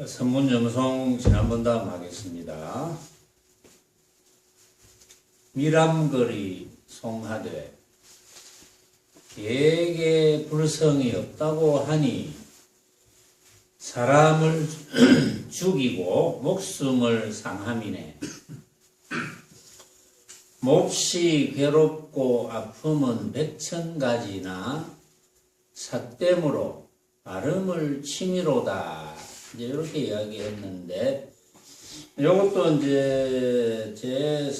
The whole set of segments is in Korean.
선문 염송 지난번 다음 하겠습니다. 미람거리 송하되 계획에 불성이 없다고 하니 사람을 죽이고 목숨을 상함이네. 몹시 괴롭고 아픔은 백천가지나 삿됨으로 발음을 치미로다. 이제 이렇게 이야기했는데, 이것도 이제 제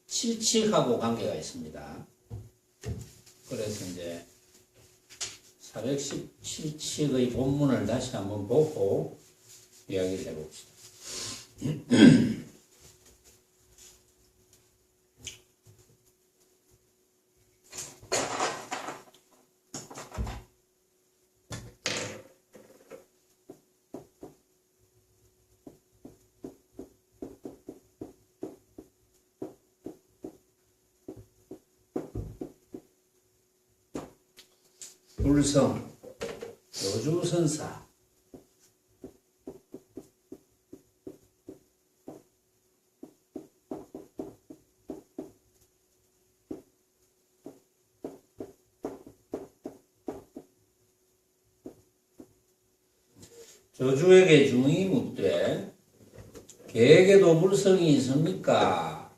417칙하고 관계가 있습니다. 그래서 이제 417칙의 본문을 다시 한번 보고 이야기를 해봅시다. 불성, 조주선사. 조주에게 중이 묻되 계에게도 불성이 있습니까?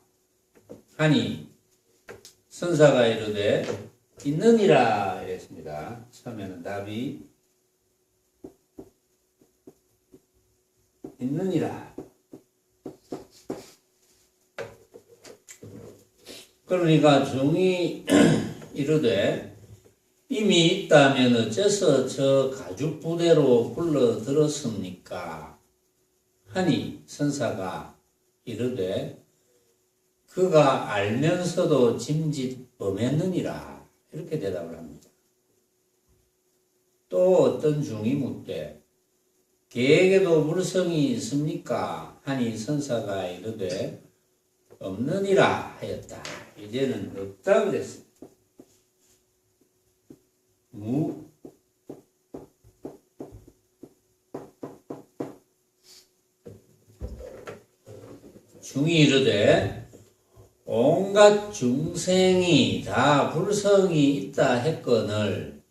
하니 선사가 이르되 있느니라 이랬습니다. 처음에는 답이 있느니라. 그러니까 중이 이르되 이미 있다면 어째서 저 가죽부대로 불러들었습니까? 하니 선사가 이르되 그가 알면서도 짐짓 범했느니라. 이렇게 대답을 합니다. 또 어떤 중이 묻되 계에게도 불성이 있습니까? 하니 선사가 이르되 없느니라 하였다. 이제는 없다 그랬습니다. 중이 이르되 온갖 중생이 다 불성이 있다 했거늘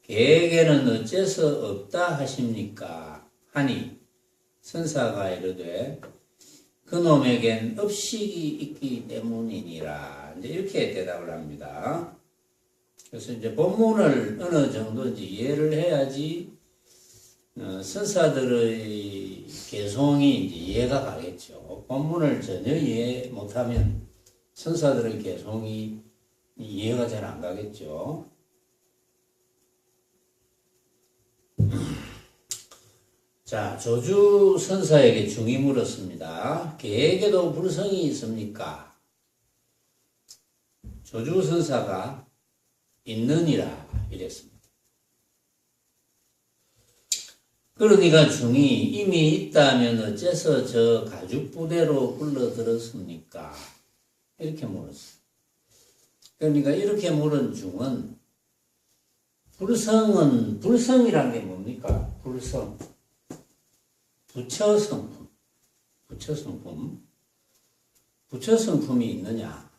계에게는 어째서 없다 하십니까? 하니 선사가 이르되 그놈에겐 업식이 있기 때문이니라. 이제 이렇게 대답을 합니다. 그래서 이제 본문을 어느 정도인지 이해를 해야지 선사들의 개송이 이제 이해가 가겠죠. 본문을 전혀 이해 못하면 선사들의 개송이 이해가 잘 안 가겠죠. 자, 조주 선사에게 중이 물었습니다. 계에게도 불성이 있습니까? 조주 선사가 있느니라 이랬습니다. 그러니까 중이 이미 있다면 어째서 저 가죽부대로 불러들었습니까? 이렇게 물었어요. 그러니까 이렇게 물은 중은 불성이란 게 뭡니까? 불성. 부처성품. 부처성품이 있느냐?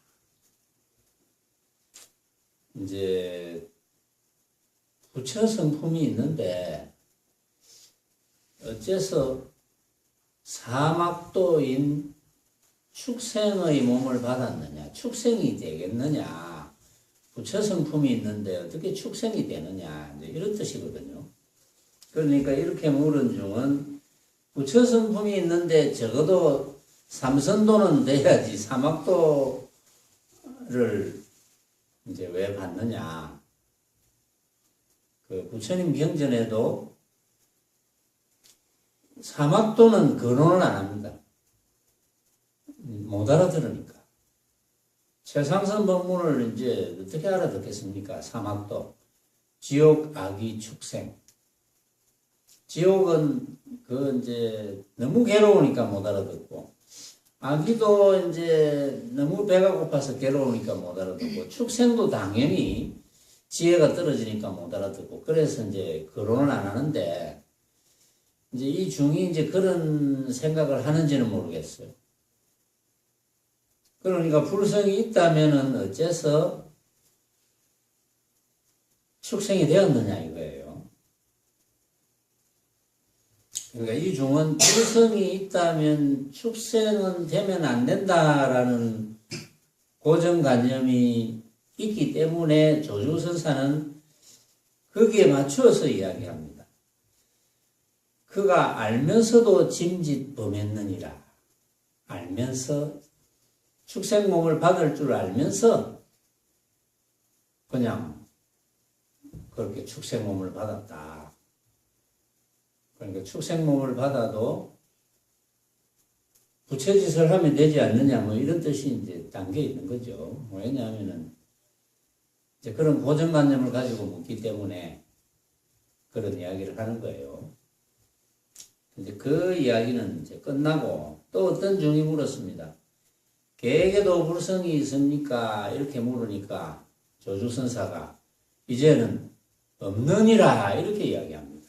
이제 부처성품이 있는데 어째서 사막도인 축생의 몸을 받았느냐? 축생이 되겠느냐? 부처성품이 있는데 어떻게 축생이 되느냐? 이제 이런 뜻이거든요. 그러니까 이렇게 물은 중은 부처성품이 있는데 적어도 삼선도는 돼야지 사막도를 이제 왜 받느냐? 그 부처님 경전에도 사막도는 거론을 안 합니다. 못 알아들으니까. 최상선 법문을 이제 어떻게 알아듣겠습니까? 사막도. 지옥, 악이, 축생. 지옥은 그 이제 너무 괴로우니까 못 알아듣고, 아기도 이제 너무 배가 고파서 괴로우니까 못 알아듣고, 축생도 당연히 지혜가 떨어지니까 못 알아듣고, 그래서 이제 거론을 안 하는데, 이제 이 중이 이제 그런 생각을 하는지는 모르겠어요. 그러니까 불성이 있다면은 어째서 축생이 되었느냐 이거예요. 그러니까 이 중은 불성이 있다면 축생은 되면 안 된다라는 고정관념이 있기 때문에 조주선사는 거기에 맞추어서 이야기합니다. 그가 알면서도 짐짓범했느니라. 알면서 축생몸을 받을 줄 알면서 그냥 그렇게 축생몸을 받았다. 그러니까 축생몸을 받아도 부처짓을 하면 되지 않느냐 뭐 이런 뜻이 이제 담겨 있는 거죠. 왜냐하면은 이제 그런 고정관념을 가지고 묻기 때문에 그런 이야기를 하는 거예요. 이제 그 이야기는 이제 끝나고 또 어떤 중이 물었습니다. 계에게도 불성이 있습니까? 이렇게 물으니까 조주선사가 이제는 없느니라 이렇게 이야기합니다.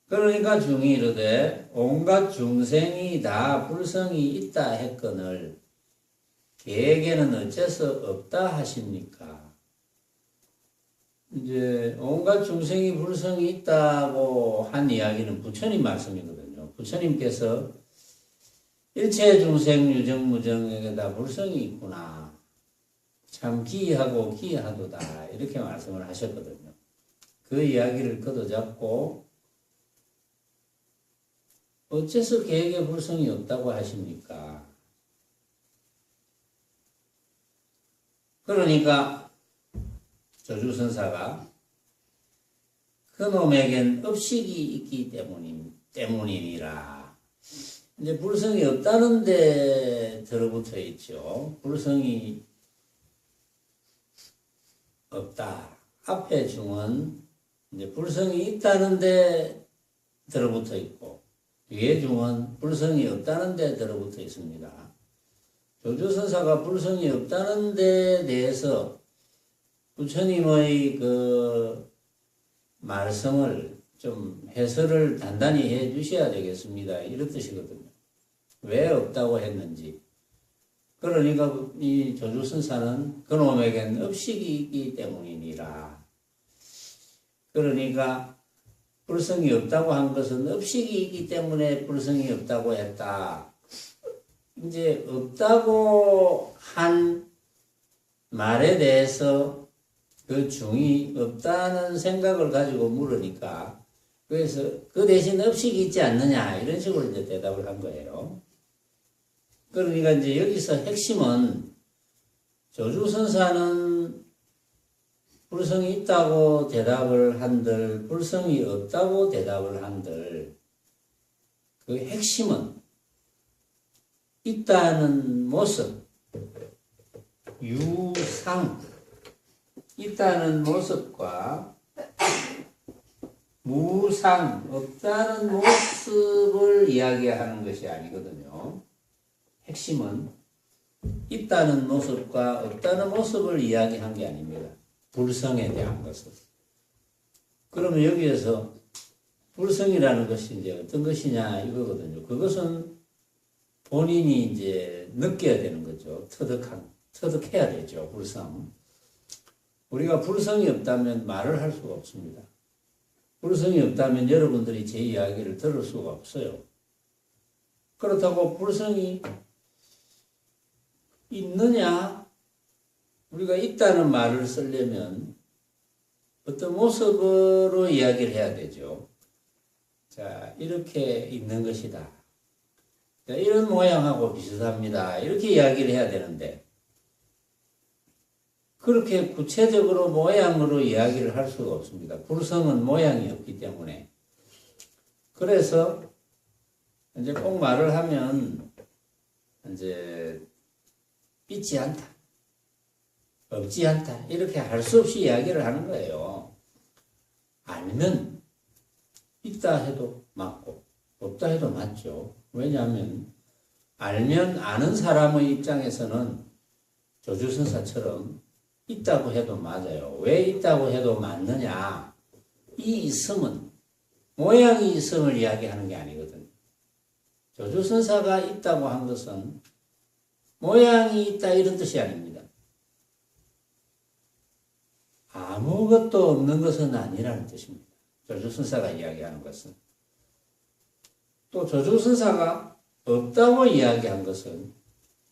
그러니까 중이 이르되 온갖 중생이 다 불성이 있다 했거늘 계에게는 어째서 없다 하십니까? 이제 온갖 중생이 불성이 있다고 한 이야기는 부처님 말씀이거든요. 부처님께서 일체 중생 유정무정에게 다 불성이 있구나. 참 기이하고 기이하도다. 이렇게 말씀을 하셨거든요. 그 이야기를 걷어잡고 어째서 계에게 불성이 없다고 하십니까? 그러니까 조주선사가 그놈에겐 업식이 있기 때문이니라. 이제 불성이 없다는 데 들어붙어 있죠. 불성이 없다. 앞에 중은 이제 불성이 있다는 데 들어붙어 있고 뒤에 중은 불성이 없다는 데 들어붙어 있습니다. 조주선사가 불성이 없다는 데 대해서 부처님의 그 말씀을 좀 해설을 단단히 해 주셔야 되겠습니다. 이런 뜻이거든요. 왜 없다고 했는지. 그러니까 이 조주선사는 그놈에겐 업식이 있기 때문이니라. 그러니까 불성이 없다고 한 것은 업식이 있기 때문에 불성이 없다고 했다. 이제 없다고 한 말에 대해서 그 중이 없다는 생각을 가지고 물으니까 그래서 그 대신 업식이 있지 않느냐 이런 식으로 이제 대답을 한 거예요. 그러니까 이제 여기서 핵심은 조주선사는 불성이 있다고 대답을 한들 불성이 없다고 대답을 한들 그 핵심은 있다는 모습, 유상, 있다는 모습과 무상, 없다는 모습을 이야기하는 것이 아니거든요. 핵심은 있다는 모습과 없다는 모습을 이야기한 게 아닙니다. 불성에 대한 것은. 그러면 여기에서 불성이라는 것이 이제 어떤 것이냐 이거거든요. 그것은 본인이 이제 느껴야 되는 거죠. 터득해야 되죠. 불성. 우리가 불성이 없다면 말을 할 수가 없습니다. 불성이 없다면 여러분들이 제 이야기를 들을 수가 없어요. 그렇다고 불성이 있느냐? 우리가 있다는 말을 쓰려면 어떤 모습으로 이야기를 해야 되죠. 자, 이렇게 있는 것이다. 자, 이런 모양하고 비슷합니다. 이렇게 이야기를 해야 되는데 그렇게 구체적으로 모양으로 이야기를 할 수가 없습니다. 불성은 모양이 없기 때문에. 그래서 이제 꼭 말을 하면 이제 있지 않다, 없지 않다 이렇게 할 수 없이 이야기를 하는 거예요. 알면 있다 해도 맞고 없다 해도 맞죠. 왜냐하면 알면 아는 사람의 입장에서는 조주선사처럼 있다고 해도 맞아요. 왜 있다고 해도 맞느냐? 이 있음은 모양이 있음을 이야기하는 게 아니거든요. 조주선사가 있다고 한 것은 모양이 있다 이런 뜻이 아닙니다. 아무것도 없는 것은 아니라는 뜻입니다. 조주선사가 이야기하는 것은. 또 조주선사가 없다고 이야기한 것은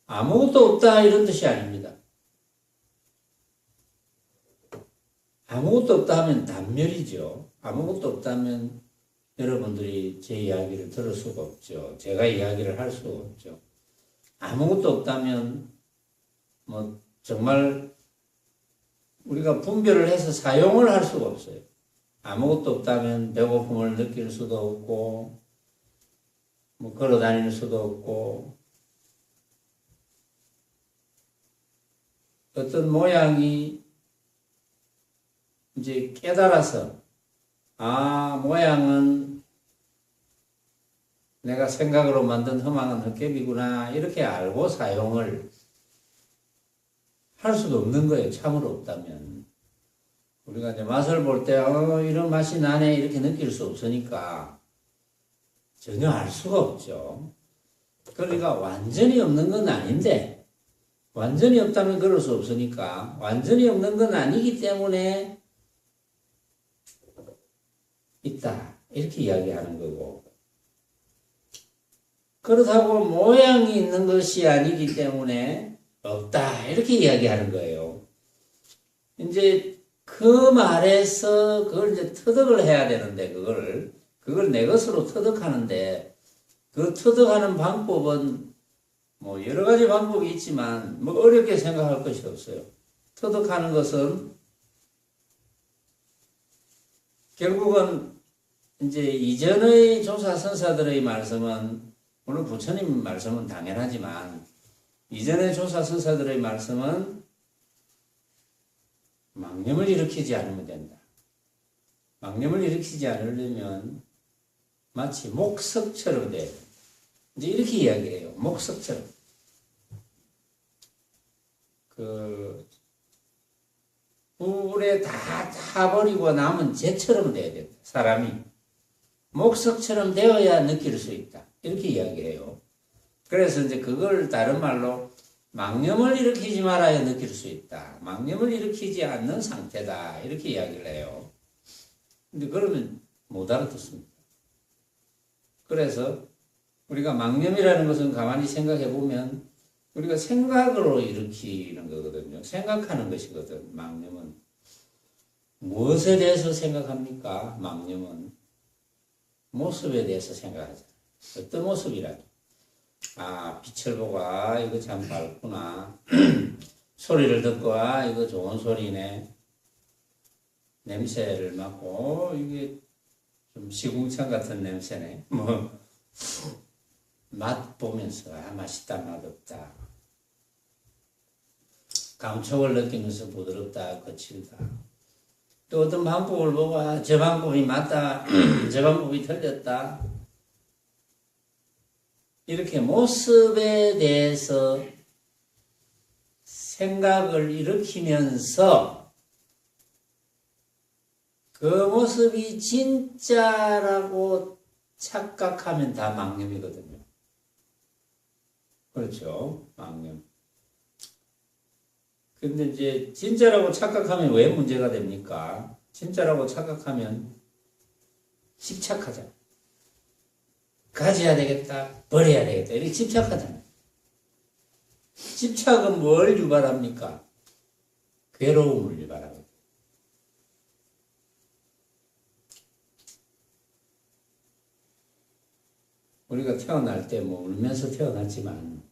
아무것도 없다 이런 뜻이 아닙니다. 아무것도 없다 하면 단멸이죠. 아무것도 없다면 여러분들이 제 이야기를 들을 수가 없죠. 제가 이야기를 할 수가 없죠. 아무것도 없다면 뭐 정말 우리가 분별을 해서 사용을 할 수가 없어요. 아무것도 없다면 배고픔을 느낄 수도 없고 뭐 걸어 다닐 수도 없고 어떤 모양이 이제 깨달아서 모양은 내가 생각으로 만든 험한 헛개비구나 이렇게 알고 사용을 할 수도 없는 거예요. 참으로 없다면. 우리가 이제 맛을 볼 때 이런 맛이 나네 이렇게 느낄 수 없으니까 전혀 알 수가 없죠. 그러니까 완전히 없는 건 아닌데 완전히 없다면 그럴 수 없으니까 완전히 없는 건 아니기 때문에 있다 이렇게 이야기하는 거고 그렇다고 모양이 있는 것이 아니기 때문에 없다 이렇게 이야기하는 거예요. 이제 그 말에서 그걸 이제 터득을 해야 되는데 그걸 내 것으로 터득하는데 그 터득하는 방법은 뭐 여러 가지 방법이 있지만 뭐 어렵게 생각할 것이 없어요. 터득하는 것은 결국은 이제 이전의 조사 선사들의 말씀은 물론 부처님 말씀은 당연하지만 이전의 조사 선사들의 말씀은 망념을 일으키지 않으면 된다. 망념을 일으키지 않으려면 마치 목석처럼 돼. 이제 이렇게 이야기해요. 목석처럼. 불에 다 타버리고 남은 재처럼 돼야 된다. 사람이. 목석처럼 되어야 느낄 수 있다. 이렇게 이야기해요. 그래서 이제 그걸 다른 말로 망념을 일으키지 말아야 느낄 수 있다. 망념을 일으키지 않는 상태다. 이렇게 이야기를 해요. 근데 그러면 못 알아듣습니다. 그래서 우리가 망념이라는 것은 가만히 생각해 보면 우리가 생각으로 일으키는 거거든요. 생각하는 것이거든, 망념은. 무엇에 대해서 생각합니까? 망념은. 모습에 대해서 생각하잖아요. 어떤 모습이라도. 빛을 보고, 이거 참 밝구나. 소리를 듣고, 이거 좋은 소리네. 냄새를 맡고, 이게 좀 시궁창 같은 냄새네. 맛 보면서, 맛있다, 맛없다. 감촉을 느끼면서 부드럽다, 거칠다. 또 어떤 방법을 보고, 저 방법이 맞다, 저 방법이 틀렸다. 이렇게 모습에 대해서 생각을 일으키면서 그 모습이 진짜라고 착각하면 다 망념이거든요. 그렇죠? 망념. 근데 이제 진짜라고 착각하면 왜 문제가 됩니까? 진짜라고 착각하면 집착하잖아요. 가져야 되겠다, 버려야 되겠다, 이렇게 집착하잖아요. 집착은 뭘 유발합니까? 괴로움을 유발하거든요. 우리가 태어날 때 울면서 태어났지만,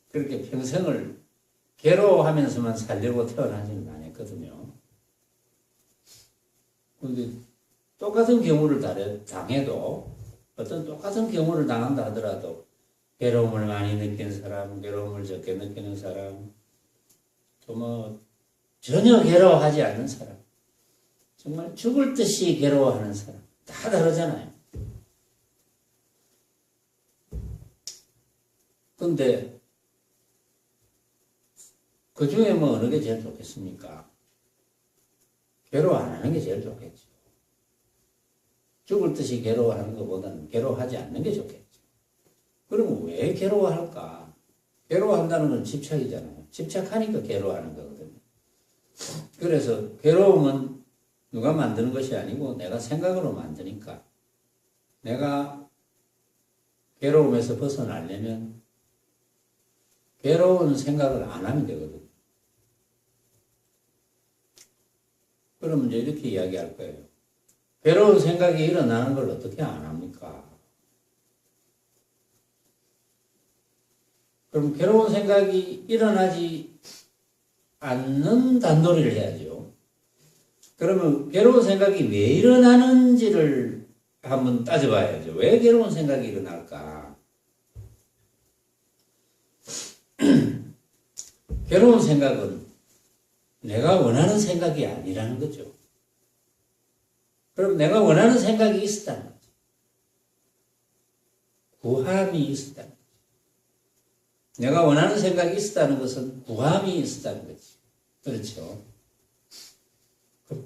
그렇게 평생을 괴로워하면서만 살려고 태어나지는 않았거든요. 그런데 똑같은 경우를 당해도 어떤 똑같은 경우를 당한다 하더라도 괴로움을 많이 느끼는 사람, 괴로움을 적게 느끼는 사람, 또 전혀 괴로워하지 않는 사람, 정말 죽을 듯이 괴로워하는 사람 다 다르잖아요. 근데 그 중에 어느 게 제일 좋겠습니까? 괴로워 안 하는 게 제일 좋겠죠. 죽을 듯이 괴로워하는 것보다는 괴로워하지 않는 게 좋겠죠. 그러면 왜 괴로워할까? 괴로워한다는 건 집착이잖아요. 집착하니까 괴로워하는 거거든요. 그래서 괴로움은 누가 만드는 것이 아니고 내가 생각으로 만드니까 내가 괴로움에서 벗어나려면 괴로운 생각을 안 하면 되거든요. 그러면 이제 이렇게 이야기할 거예요. 괴로운 생각이 일어나는 걸 어떻게 안 합니까? 그럼 괴로운 생각이 일어나지 않는 단도리를 해야죠. 그러면 괴로운 생각이 왜 일어나는지를 한번 따져봐야죠. 왜 괴로운 생각이 일어날까? 괴로운 생각은 내가 원하는 생각이 아니라는 거죠. 그럼 내가 원하는 생각이 있었다는 거죠. 구함이 있었다는 거죠. 내가 원하는 생각이 있었다는 것은 구함이 있었다는 거지. 그렇죠.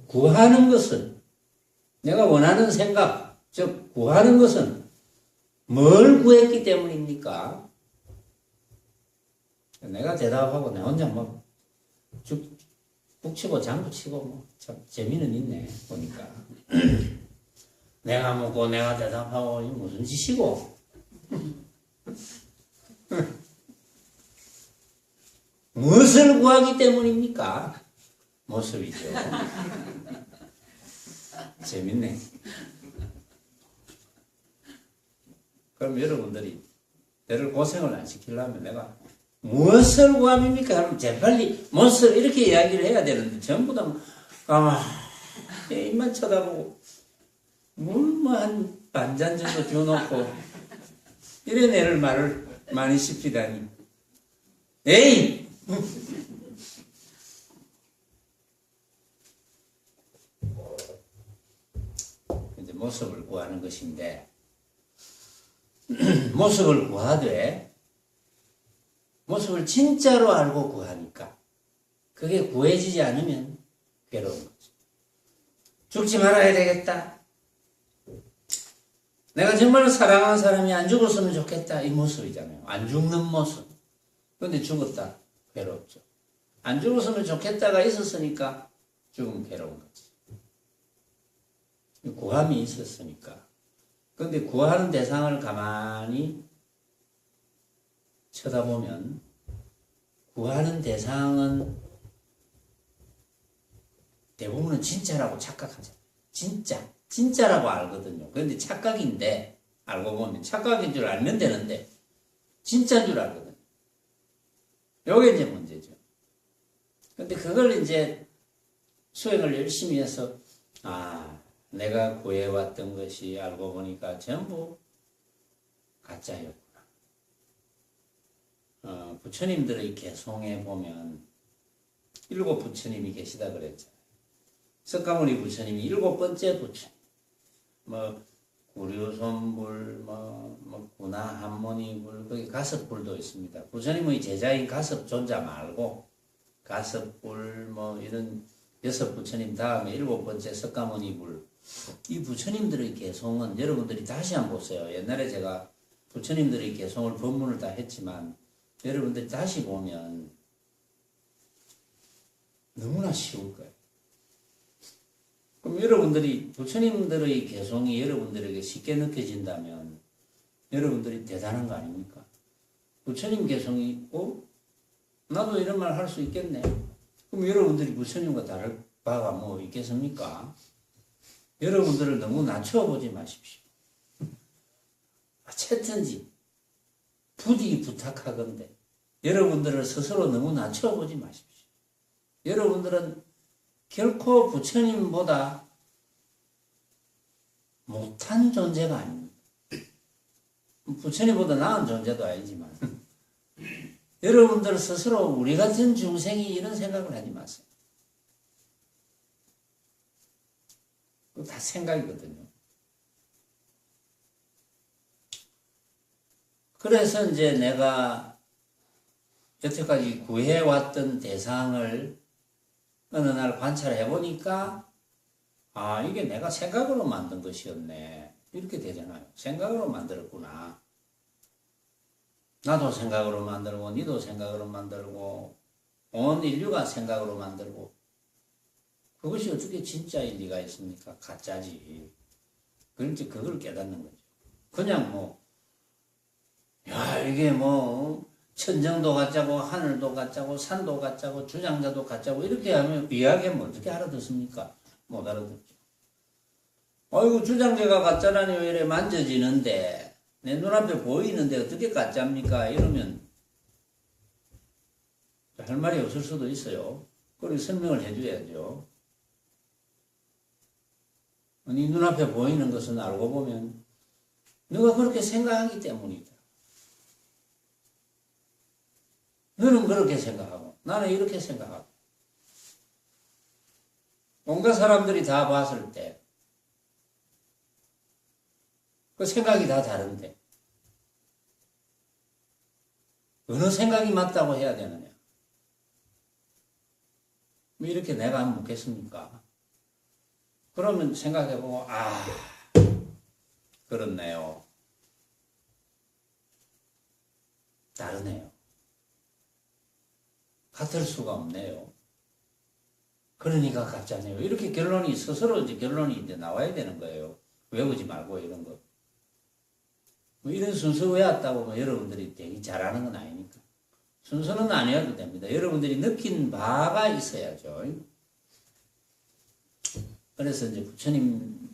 구하는 것은 내가 원하는 생각, 즉 구하는 것은 뭘 구했기 때문입니까? 내가 대답하고 내 혼자 뭐 북치고 장구치고 뭐 참 재미는 있네 보니까. 내가 묻고 내가 대답하고 이게 무슨 짓이고? 무엇을 구하기 때문입니까? 모습이죠. 재밌네. 그럼 여러분들이 내를 고생을 안 시키려면 내가 무엇을 구함입니까? 그럼 재빨리 무엇을 이렇게 이야기를 해야 되는데 전부 다 입만 쳐다보고 물 뭐 한 반잔 정도 주워놓고 이런 애를 말을 많이 씹히다니. 에이! 이제 모습을 구하는 것인데 모습을 구하되 모습을 진짜로 알고 구하니까 그게 구해지지 않으면 괴로운 거죠. 죽지 말아야 되겠다. 내가 정말 사랑하는 사람이 안 죽었으면 좋겠다. 이 모습이잖아요. 안 죽는 모습. 그런데 죽었다. 괴롭죠. 안 죽었으면 좋겠다가 있었으니까 죽으면 괴로운 거지. 구함이 있었으니까. 그런데 구하는 대상을 가만히 쳐다보면 구하는 대상은 대부분은 진짜라고 착각하죠. 진짜라고 알거든요. 그런데 착각인데 알고 보면 착각인 줄 알면 되는데 진짜인 줄 알거든요. 요게 이제 문제죠. 근데 그걸 이제 수행을 열심히 해서 내가 구해왔던 것이 알고 보니까 전부 가짜였구나. 부처님들의 개송에 보면 7 부처님이 계시다 그랬잖아요. 석가모니 부처님이 7번째 부처님. 구류손불, 구나한모니불, 거기 가섭불도 있습니다. 부처님의 제자인 가섭존자 말고 가섭불, 이런 6 부처님 다음에 7번째 석가모니불. 이 부처님들의 개송은 여러분들이 다시 한번 보세요. 옛날에 제가 부처님들의 개송을 법문을 다 했지만 여러분들이 다시 보면 너무나 쉬울 거예요. 그럼 여러분들이 부처님들의 개송이 여러분들에게 쉽게 느껴진다면 여러분들이 대단한 거 아닙니까? 부처님 개송이 있고 나도 이런 말 할 수 있겠네. 그럼 여러분들이 부처님과 다를 바가 뭐 있겠습니까? 여러분들을 너무 낮춰보지 마십시오. 채든지 부디 부탁하건대 여러분들을 스스로 너무 낮춰보지 마십시오. 여러분들은 결코 부처님보다 못한 존재가 아닙니다. 부처님보다 나은 존재도 아니지만 여러분들 스스로 우리 같은 중생이 이런 생각을 하지 마세요. 그거 다 생각이거든요. 그래서 이제 내가 여태까지 구해왔던 대상을 어느 날 관찰해 보니까 아, 이게 내가 생각으로 만든 것이었네. 이렇게 되잖아요. 생각으로 만들었구나. 나도 생각으로 만들고, 니도 생각으로 만들고, 온 인류가 생각으로 만들고, 그것이 어떻게 진짜일 리가 있습니까? 가짜지. 그런지 그걸 깨닫는 거죠. 그냥 뭐, 야, 이게 뭐, 천정도 가짜고, 하늘도 가짜고, 산도 가짜고, 주장자도 가짜고, 이렇게 하면 이야기하면 어떻게 알아듣습니까? 못 알아듣죠. 아이고, 주장자가 가짜라니 왜 이래 만져지는데, 내 눈앞에 보이는데 어떻게 가짜입니까? 이러면 할 말이 없을 수도 있어요. 그리고 설명을 해줘야죠. 네 눈앞에 보이는 것은 알고 보면 너가 그렇게 생각하기 때문이다. 너는 그렇게 생각하고 나는 이렇게 생각하고 온갖 사람들이 다 봤을 때 그 생각이 다 다른데 어느 생각이 맞다고 해야 되느냐? 뭐 이렇게 내가 하면 묻겠습니까? 그러면 생각해보고 아 그렇네요. 다르네요. 같을 수가 없네요. 그러니까 가짜네요. 이렇게 결론이 스스로 이제 결론이 이제 나와야 되는 거예요. 외우지 말고 이런 거. 뭐 이런 순서 외웠다고 뭐 여러분들이 되게 잘하는 건 아니니까. 순서는 아니어도 됩니다. 여러분들이 느낀 바가 있어야죠. 그래서 이제 부처님께서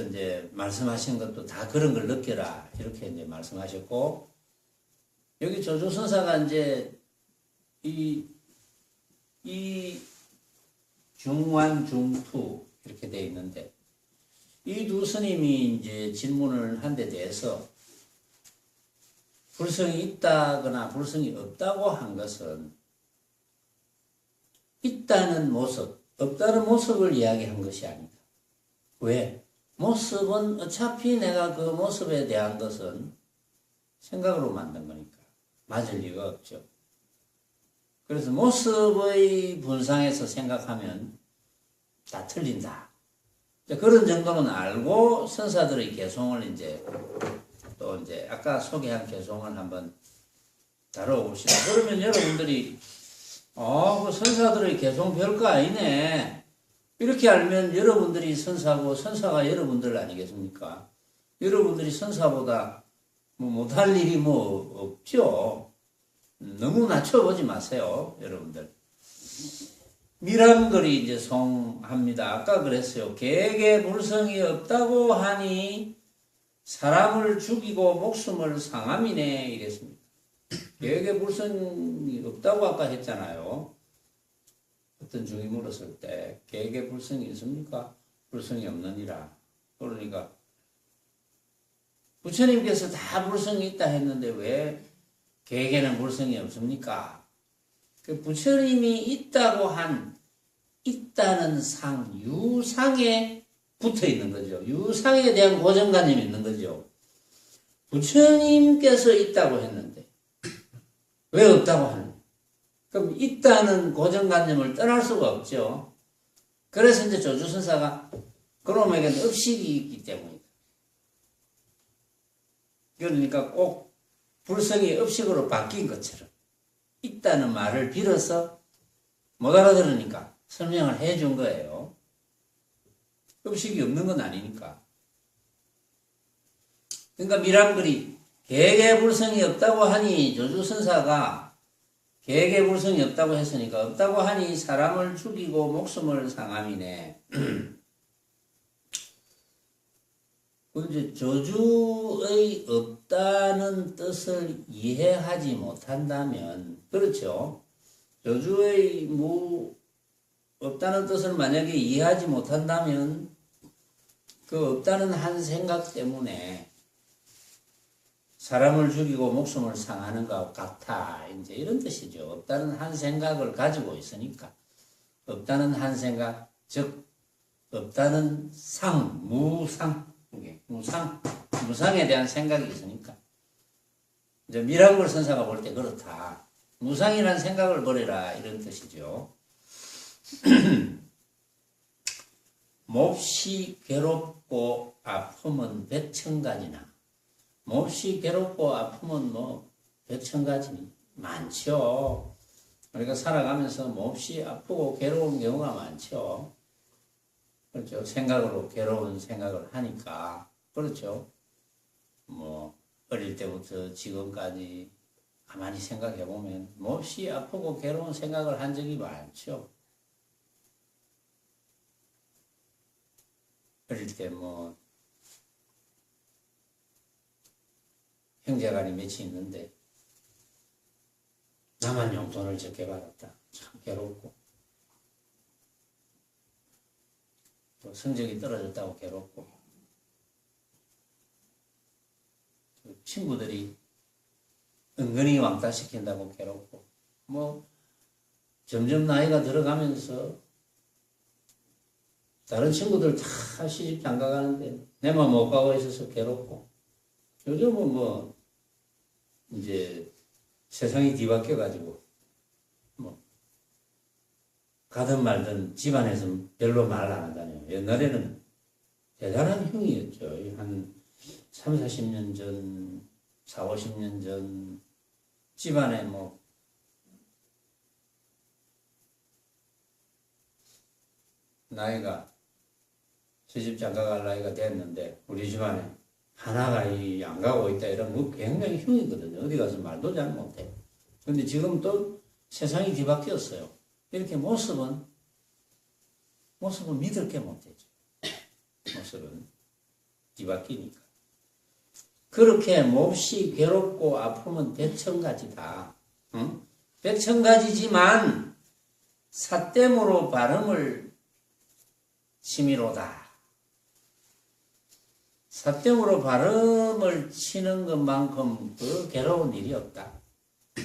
이제 말씀하신 것도 다 그런 걸 느껴라. 이렇게 이제 말씀하셨고, 여기 조조선사가 이제 이 중완, 중투 이렇게 되어 있는데, 이 두 스님이 이제 질문을 한 데 대해서 불성이 있다거나 불성이 없다고 한 것은 있다는 모습, 없다는 모습을 이야기한 것이 아니다. 왜? 모습은 어차피 내가 그 모습에 대한 것은 생각으로 만든 거니까 맞을 리가 없죠. 그래서 모습의 분상에서 생각하면 다 틀린다. 그런 정도는 알고 선사들의 개송을 이제 또 이제 아까 소개한 개송을 한번 다뤄봅시다. 그러면 여러분들이 그 선사들의 개송 별거 아니네. 이렇게 알면 여러분들이 선사고 선사가 여러분들 아니겠습니까? 여러분들이 선사보다 뭐 못할 일이 뭐 없죠. 너무 낮춰보지 마세요, 여러분들. 미람글이 이제 송합니다. 아까 그랬어요. 계획에 불성이 없다고 하니 사람을 죽이고 목숨을 상함이네 이랬습니다. 계획에 불성이 없다고 아까 했잖아요. 어떤 중이 물었을 때 계획에 불성이 있습니까? 불성이 없느니라. 그러니까 부처님께서 다 불성이 있다 했는데 왜 계획에는 불성이 없습니까? 그 부처님이 있다고 한 있다는 상, 유상에 붙어 있는 거죠. 유상에 대한 고정관념이 있는 거죠. 부처님께서 있다고 했는데 왜 없다고 하는? 그럼 있다는 고정관념을 떠날 수가 없죠. 그래서 이제 조주선사가 그놈에게는 업식이 있기 때문이다. 그러니까 꼭 불성이 업식으로 바뀐 것처럼 있다는 말을 빌어서 못 알아들으니까 설명을 해준 거예요. 업식이 없는 건 아니니까. 그러니까 미람글이 계획에 불성이 없다고 하니 조주선사가 계획에 불성이 없다고 했으니까 없다고 하니 사람을 죽이고 목숨을 상함이네. 이제 저주의 없다는 뜻을 이해하지 못한다면, 그렇죠. 저주의 없다는 뜻을 만약에 이해하지 못한다면, 그 없다는 한 생각 때문에 사람을 죽이고 목숨을 상하는 것과 같아. 이제 이런 뜻이죠. 없다는 한 생각을 가지고 있으니까. 없다는 한 생각, 즉, 없다는 무상. 무상에 대한 생각이 있으니까. 이제 미람굴 선사가 볼 때 그렇다. 무상이라는 생각을 버려라. 이런 뜻이죠. 몹시 괴롭고 아픔은 백천가지나. 몹시 괴롭고 아픔은 뭐 백천가지 많죠. 우리가 살아가면서 몹시 아프고 괴로운 경우가 많죠. 그렇죠. 생각으로 괴로운 생각을 하니까. 그렇죠. 뭐 어릴 때부터 지금까지 가만히 생각해 보면 몹시 아프고 괴로운 생각을 한 적이 많죠. 어릴 때 뭐 형제간이 몇이 있는데 나만 용돈을 적게 받았다. 참 괴롭고 또 성적이 떨어졌다고 괴롭고 친구들이 은근히 왕따시킨다고 괴롭고 뭐 점점 나이가 들어가면서 다른 친구들 다 시집 장가 가는데 내만 못 가고 있어서 괴롭고 요즘은 뭐 이제 세상이 뒤바뀌어 가지고 뭐 가든 말든 집안에서 별로 말을 안 한다네요. 옛날에는 대단한 형이었죠. 한 3, 40년 전, 4, 50년 전 집안에 뭐 나이가 시집 장가 갈 나이가 됐는데 우리 집안에 하나가 안 가고 있다 이런 거 굉장히 흉이거든요. 어디 가서 말도 잘 못해. 근데 지금 또 세상이 뒤바뀌었어요. 이렇게 모습은 믿을 게 못되죠. 모습은 뒤바뀌니까. 그렇게 몹시 괴롭고 아픔은 백천가지다. 응? 백천가지지만 사땜으로 발음을 치미로다. 사땜으로 발음을 치는 것만큼 그 괴로운 일이 없다.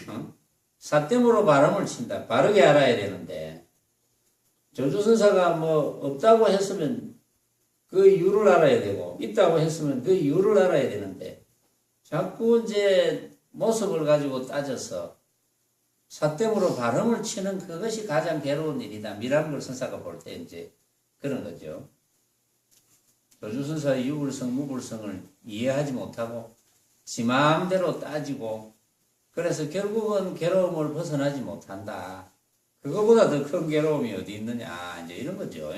응? 사땜으로 발음을 친다. 바르게 알아야 되는데 조주선사가 뭐 없다고 했으면 그 이유를 알아야 되고 있다고 했으면 그 이유를 알아야 되는데 자꾸 이제 모습을 가지고 따져서 사땜으로 발음을 치는 그것이 가장 괴로운 일이다. 미란불 선사가 볼 때 이제 그런 거죠. 조주선사의 유불성, 무불성을 이해하지 못하고 지 마음대로 따지고 그래서 결국은 괴로움을 벗어나지 못한다. 그거보다 더 큰 괴로움이 어디 있느냐 이제 이런 거죠.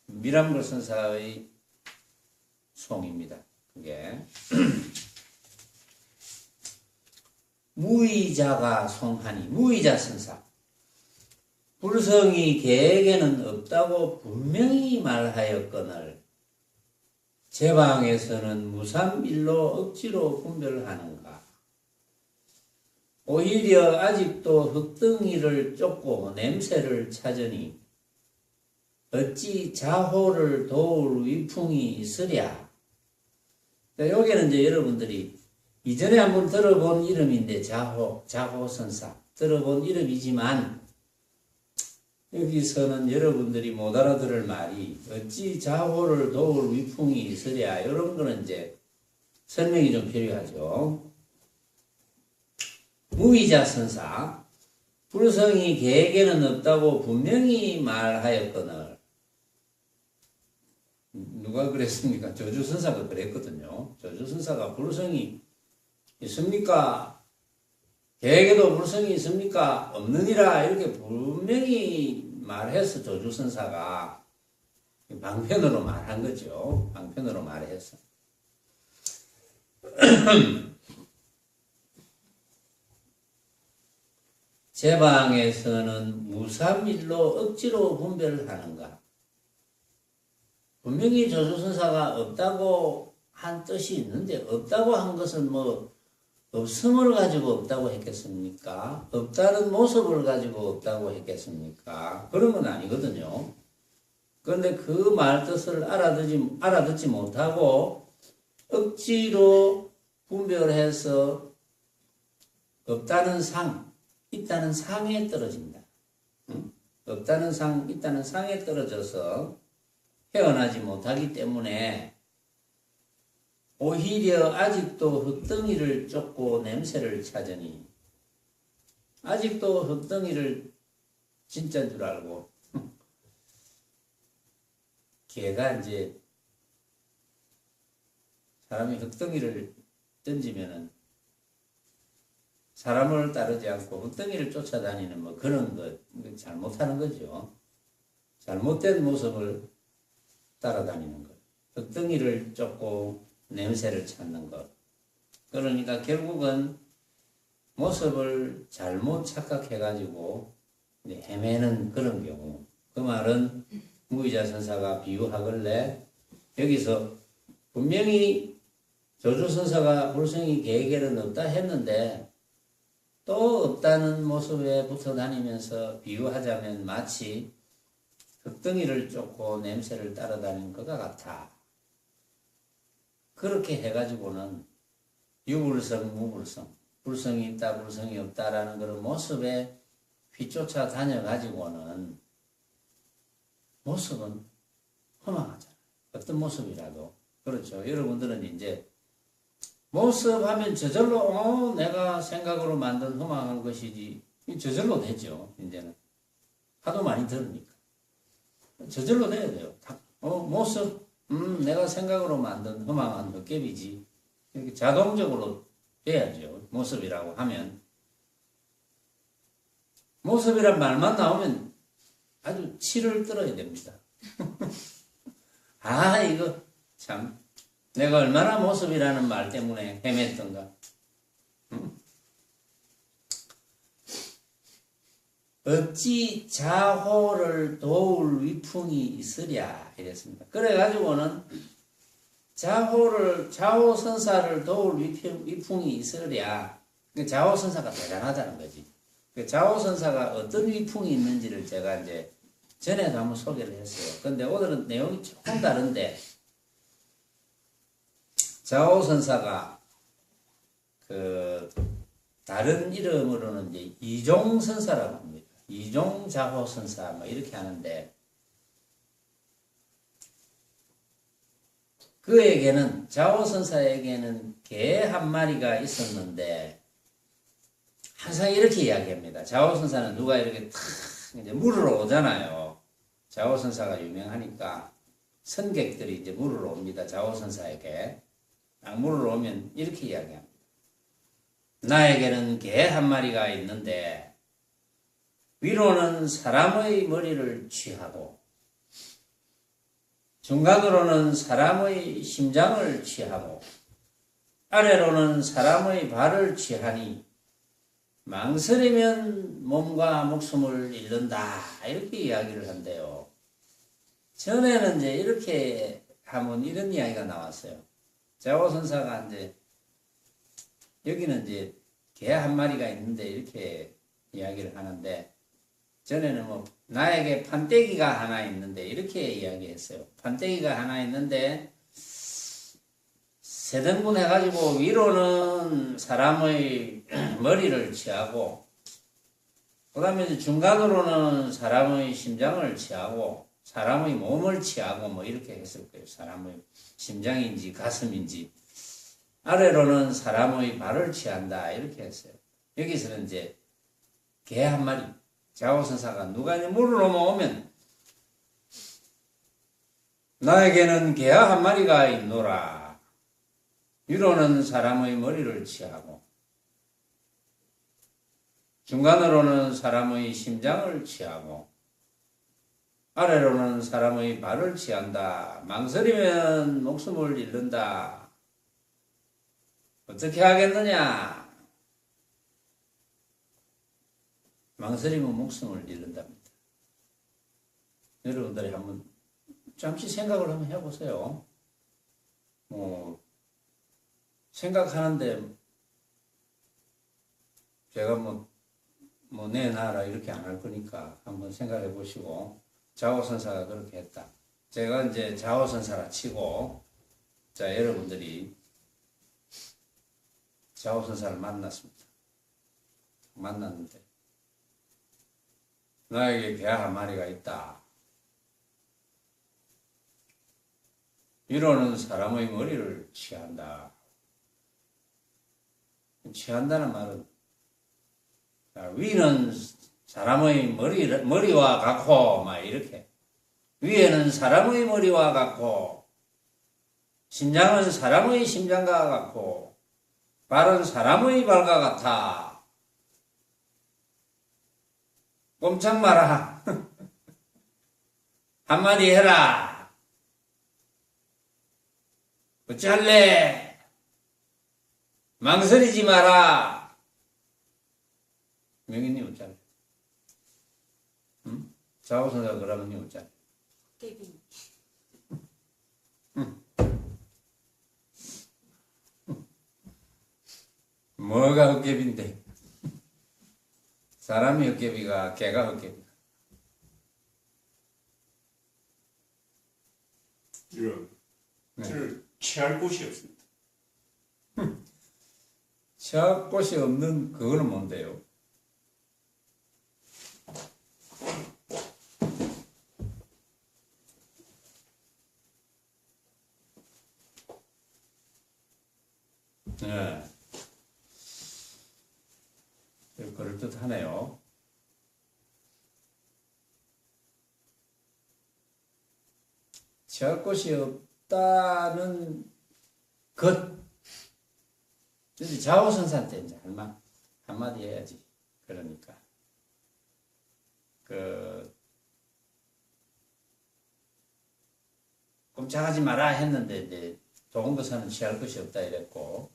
미란불 선사의 송입니다. 그게 무의자가 송하니 무의자 선사 불성이 계에게는 없다고 분명히 말하였거늘 제방에서는 무삼일로 억지로 분별하는가. 오히려 아직도 흙덩이를 쫓고 냄새를 찾으니 어찌 자호를 도울 위풍이 있으랴. 여기는 이제 여러분들이 이전에 한번 들어본 이름인데 자호선사 들어본 이름이지만 여기서는 여러분들이 못 알아들을 말이 어찌 자호를 도울 위풍이 있으랴 이런 거는 이제 설명이 좀 필요하죠. 무의자 선사 불성이 계에게는 없다고 분명히 말하였거늘 누가 그랬습니까? 조주선사가 그랬거든요. 조주선사가 불성이 있습니까? 계에게도 불성이 있습니까? 없느니라 이렇게 분명히 말해서 조주선사가 방편으로 말한 거죠. 방편으로 말해서 제방에서는 무삼일로 억지로 분별하는가. 분명히 조주선사가 없다고 한 뜻이 있는데 없다고 한 것은 뭐 없음을 가지고 없다고 했겠습니까? 없다는 모습을 가지고 없다고 했겠습니까? 그런 건 아니거든요. 그런데 그 말 뜻을 알아듣지 못하고 억지로 분별해서 없다는 상, 있다는 상에 떨어진다. 응? 없다는 상, 있다는 상에 떨어져서 헤어나지 못하기 때문에 오히려 아직도 흙덩이를 쫓고 냄새를 찾으니 아직도 흙덩이를 진짜인 줄 알고 개가 이제 사람이 흙덩이를 던지면은 사람을 따르지 않고 흙덩이를 쫓아다니는 뭐 그런 것 잘못하는 거죠. 잘못된 모습을 따라다니는 것. 흙덩이를 쫓고 냄새를 찾는 것. 그러니까 결국은 모습을 잘못 착각해가지고 헤매는 그런 경우. 그 말은 무의자 선사가 비유하길래 여기서 분명히 조주 선사가 불성이 개에게는 없다 했는데 또 없다는 모습에 붙어 다니면서 비유하자면 마치 흙덩이를 쫓고 냄새를 따라다니는 것과 같아. 그렇게 해가지고는 유불성, 무불성, 불성이 있다, 불성이 없다라는 그런 모습에 휘쫓아 다녀가지고는 모습은 허망하잖아요. 어떤 모습이라도. 그렇죠. 여러분들은 이제 모습하면 저절로 내가 생각으로 만든 허망한 것이지 저절로 되죠. 이제는 하도 많이 들으니까 저절로 돼야 돼요. 모습 내가 생각으로 만든 허망한 헛개비지 이렇게 자동적으로 돼야죠. 모습이라고 하면 모습이란 말만 나오면 아주 치를 떨어야 됩니다. 이거 참 내가 얼마나 모습이라는 말 때문에 헤맸던가. 어찌 자호를 도울 위풍이 있으랴 이랬습니다. 그래가지고는 자호선사를 도울 위풍이 있으랴. 자호선사가 대단하다는 거지. 자호선사가 어떤 위풍이 있는지를 제가 이제 전에도 한번 소개를 했어요. 근데 오늘은 내용이 조금 다른데 자호선사가 다른 이름으로는 이제 이종선사라고 합니다. 이종자호선사 뭐 이렇게 하는데 그에게는 자호선사에게는 개 한 마리가 있었는데 항상 이렇게 이야기합니다. 자호선사는 누가 이렇게 탁 이제 물으러 오잖아요. 자호선사가 유명하니까 선객들이 이제 물으러 옵니다. 자호선사에게 물으러 오면 이렇게 이야기합니다. 나에게는 개 한 마리가 있는데 위로는 사람의 머리를 취하고 중간으로는 사람의 심장을 취하고 아래로는 사람의 발을 취하니 망설이면 몸과 목숨을 잃는다 이렇게 이야기를 한대요. 전에는 이제 이렇게 하면 이런 이야기가 나왔어요. 자호선사가 이제 여기는 이제 개 한 마리가 있는데 이렇게 이야기를 하는데 전에는 뭐 나에게 판때기가 하나 있는데 이렇게 이야기했어요. 판때기가 하나 있는데 세 등분 해가지고 위로는 사람의 머리를 취하고 그 다음에 중간으로는 사람의 심장을 취하고 사람의 몸을 취하고 뭐 이렇게 했을 거예요. 사람의 심장인지 가슴인지 아래로는 사람의 발을 취한다 이렇게 했어요. 여기서는 이제 개 한 마리 자호선사가 누가 이제 물으러 오면 나에게는 개 한 마리가 있노라. 위로는 사람의 머리를 취하고 중간으로는 사람의 심장을 취하고 아래로는 사람의 발을 취한다. 망설이면 목숨을 잃는다. 어떻게 하겠느냐? 망설이면 목숨을 잃는답니다. 여러분들이 한번 잠시 생각을 한번 해보세요. 생각하는데 제가 내놔라 이렇게 안 할 거니까 한번 생각해 보시고 자호선사가 그렇게 했다. 제가 이제 자호선사라 치고 자 여러분들이 자호선사를 만났습니다. 만났는데 나에게 개 한 마리가 있다. 위로는 사람의 머리를 취한다. 취한다는 말은 위는 사람의 머리와 같고 막 이렇게 위에는 사람의 머리와 같고 심장은 사람의 심장과 같고 발은 사람의 발과 같아. 꼼짝 마라. 한마디 해라. 어찌할래? 망설이지 마라. 명인님 어찌할래? 응? 좌우선사 그러면 님 어찌할래? 깨비. 뭐가 헛개비인데? 사람이 헛개비가 개가 헛개비가? 이런 네. 저를 취할 곳이 없습니다. 취할 곳이 없는 그거는 뭔데요? 네. 그럴듯하네요. 취할 곳이 없다는 것. 좌우선사한테 이제 한마디 해야지. 그러니까. 꼼짝하지 마라 했는데, 이제, 좋은 것은 취할 것이 없다 이랬고,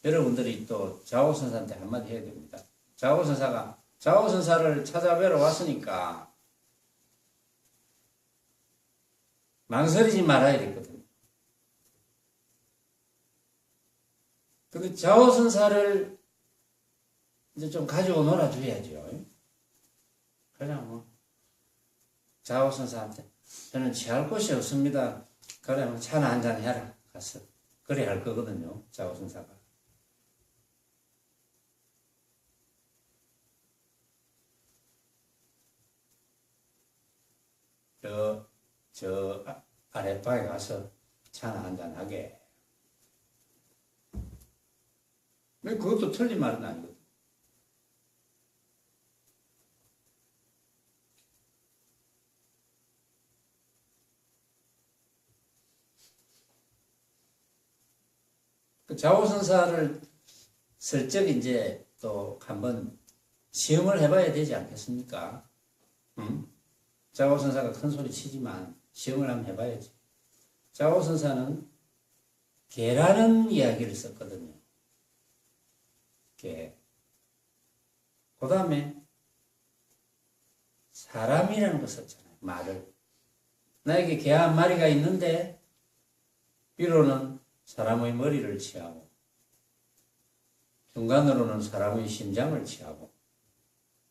여러분들이 또 좌우선사한테 한마디 해야 됩니다. 좌우선사를 찾아뵈러 왔으니까, 망설이지 말아야 되거든요. 근데 좌우선사를 이제 좀 가지고 놀아줘야죠. 그냥 뭐, 좌우선사한테, 저는 취할 곳이 없습니다. 그래, 뭐 차나 한잔 해라. 가서. 그래야 할 거거든요. 좌우선사가. 저 아랫방에 가서 차나 한잔 하게. 그것도 틀린 말은 아니거든. 그 좌우선사를 슬쩍 이제 또 한번 시험을 해봐야 되지 않겠습니까? 응? 좌우선사가 큰 소리 치지만 시험을 한번 해봐야지. 좌우선사는 개라는 이야기를 썼거든요. 개. 그 다음에 사람이라는 거 썼잖아요. 말을. 나에게 개 한 마리가 있는데 위로는 사람의 머리를 취하고 중간으로는 사람의 심장을 취하고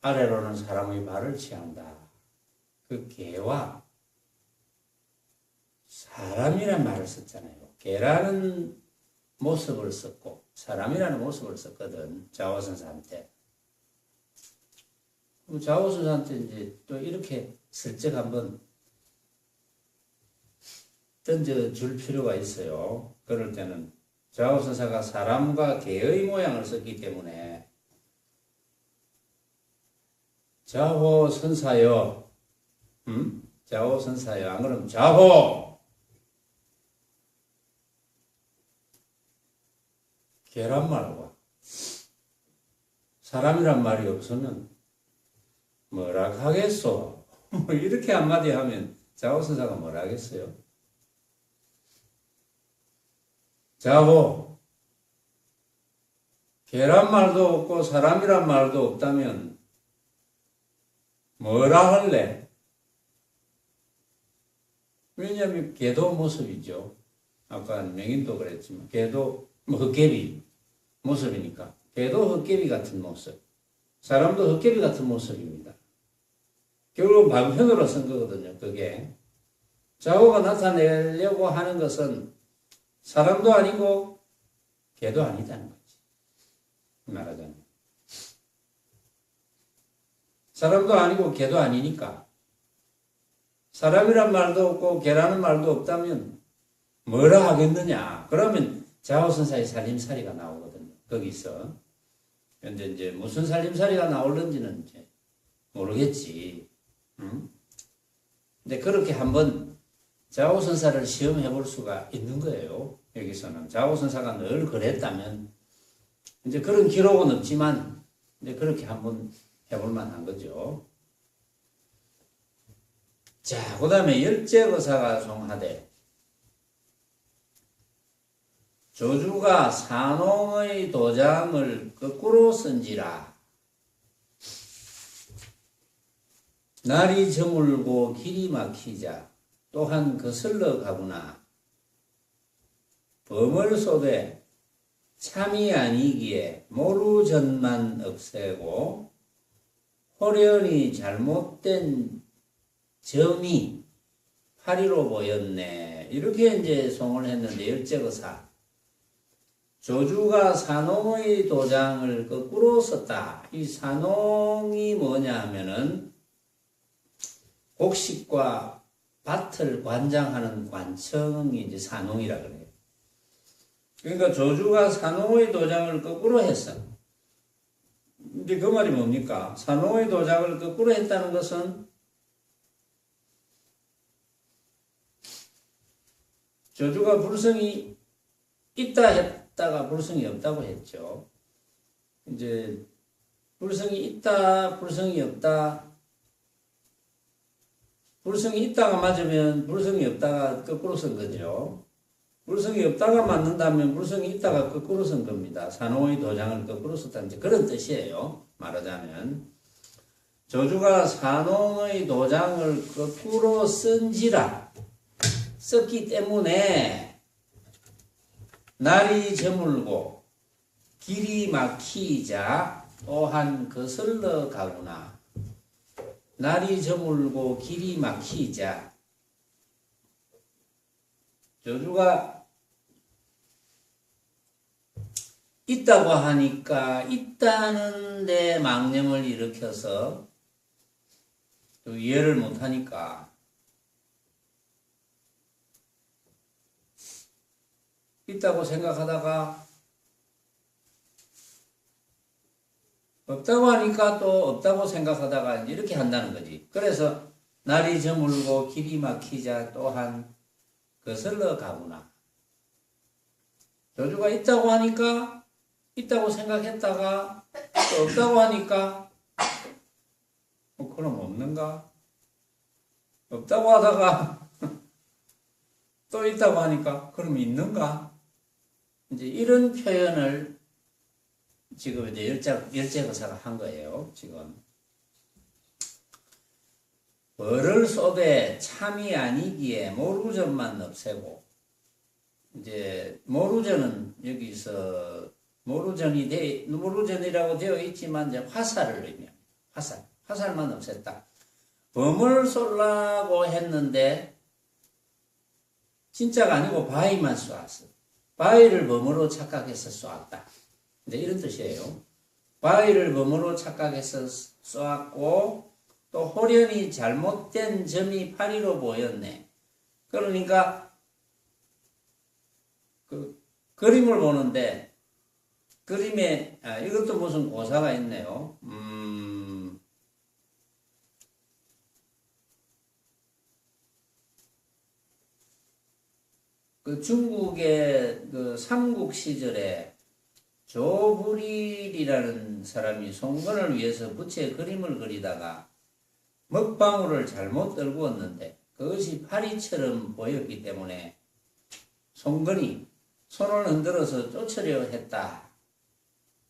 아래로는 사람의 발을 취한다. 그 개와 사람이란 말을 썼잖아요. 개라는 모습을 썼고 사람이라는 모습을 썼거든. 좌우선사한테. 좌우선사한테 이제 또 이렇게 슬쩍 한번 던져줄 필요가 있어요. 그럴 때는 좌우선사가 사람과 개의 모양을 썼기 때문에 좌호선사여, 좌호선사여. 안 그러면 좌호. 개란 말과 사람이란 말이 없으면 뭐라 하겠소. 이렇게 한마디 하면 좌우선사가 뭐라 하겠어요? 좌호. 개란 말도 없고 사람이란 말도 없다면 뭐라 할래? 왜냐하면 개도 모습이죠. 아까 명인도 그랬지만 개도 헛개비 모습이니까 개도 헛개비 같은 모습, 사람도 헛개비 같은 모습입니다. 결국 방편으로 쓴 거거든요. 그게 좌우가 나타내려고 하는 것은 사람도 아니고 개도 아니다는 거지. 말하자면 사람도 아니고 개도 아니니까 사람이란 말도 없고 개라는 말도 없다면 뭐라 하겠느냐. 그러면 좌우선사의 살림살이가 나오거든요. 거기서. 근데 이제 무슨 살림살이가 나올는지는 이제 모르겠지. 응? 근데 그렇게 한번 좌우선사를 시험해 볼 수가 있는 거예요. 여기서는 좌우선사가 늘 그랬다면 이제 그런 기록은 없지만 이제 그렇게 한번 해볼 만한 거죠. 자, 그 다음에 열제거사가 송하되 조주가 산홍의 도장을 거꾸로 쓴지라 날이 저물고 길이 막히자 또한 거슬러 가구나 범을 쏘되 참이 아니기에 모루전만 없애고 호련히 잘못된 점이 파리로 보였네. 이렇게 이제 송을 했는데 열제거사 조주가 산홍의 도장을 거꾸로 썼다. 이 산홍이 뭐냐 하면은 곡식과 밭을 관장하는 관청이 이제 산홍이라 그래요. 그러니까 조주가 산홍의 도장을 거꾸로 했어. 근데 그 말이 뭡니까? 산홍의 도장을 거꾸로 했다는 것은 조주가 불성이 있다 했다가 불성이 없다고 했죠. 이제 불성이 있다, 불성이 없다. 불성이 있다가 맞으면 불성이 없다가 거꾸로 쓴 거죠. 불성이 없다가 맞는다면 불성이 있다가 거꾸로 쓴 겁니다. 산홍의 도장을 거꾸로 썼다는 그런 뜻이에요. 말하자면 조주가 산홍의 도장을 거꾸로 쓴지라 썼기 때문에 날이 저물고 길이 막히자 또한 거슬러 가구나. 날이 저물고 길이 막히자 조주가 있다고 하니까 있다는 데 망념을 일으켜서 또 이해를 못하니까 있다고 생각하다가 없다고 하니까 또 없다고 생각하다가 이렇게 한다는 거지. 그래서 날이 저물고 길이 막히자 또한 거슬러 가구나. 조주가 있다고 하니까 있다고 생각했다가 또 없다고 하니까 그럼 없는가? 없다고 하다가 또 있다고 하니까 그럼 있는가? 이제 이런 표현을 지금 이제 열제거사가 한 거예요. 지금 벌을 쏘되 참이 아니기에 모루전만 없애고 이제 모루전은 여기서 모루전이라고 되어 있지만 이제 화살을 의미합니다. 화살만 없앴다. 범을 쏘려고 했는데 진짜가 아니고 바위만 쏘았어. 바위를 범으로 착각해서 쏘았다. 이제 이런 뜻이에요. 바위를 범으로 착각해서 쏘았고 또 호련히 잘못된 점이 파리로 보였네. 그러니까 그 그림을 보는데 그림에 이것도 무슨 고사가 있네요. 그 중국의 그 삼국 시절에 조부릴이라는 사람이 송건을 위해서 부채에 그림을 그리다가 먹방울을 잘못 떨구었는데 그것이 파리처럼 보였기 때문에 송건이 손을 흔들어서 쫓으려 했다.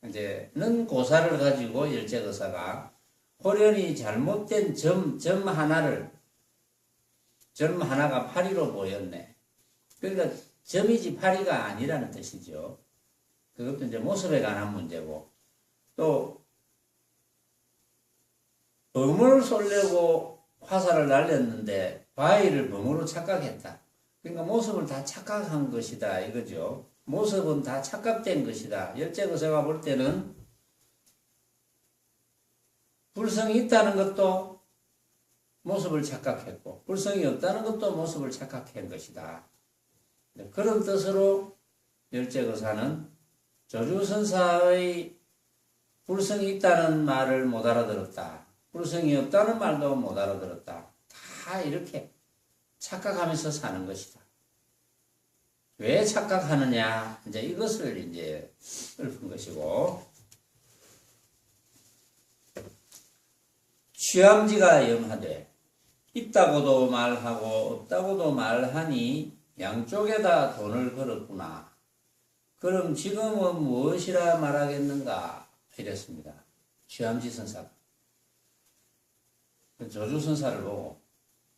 이제는 고사를 가지고 열제거사가 호련히 잘못된 점 하나가 파리로 보였네. 그러니까 점이지 파리가 아니라는 뜻이죠. 그것도 이제 모습에 관한 문제고 또 범을 쏘려고 화살을 날렸는데 바위를 범으로 착각했다. 그러니까 모습을 다 착각한 것이다 이거죠. 모습은 다 착각된 것이다. 열제거사가 볼 때는 불성이 있다는 것도 모습을 착각했고 불성이 없다는 것도 모습을 착각한 것이다. 그런 뜻으로 열제거사는 조주선사의 불성이 있다는 말을 못 알아들었다. 불성이 없다는 말도 못 알아들었다. 다 다 이렇게 착각하면서 사는 것이다. 왜 착각하느냐? 이제 이것을 이제 읊은 것이고, 취함지가 염하되 있다고도 말하고 없다고도 말하니 양쪽에다 돈을 걸었구나. 그럼 지금은 무엇이라 말하겠는가? 이랬습니다. 취함지 선사가. 조주 선사를 보고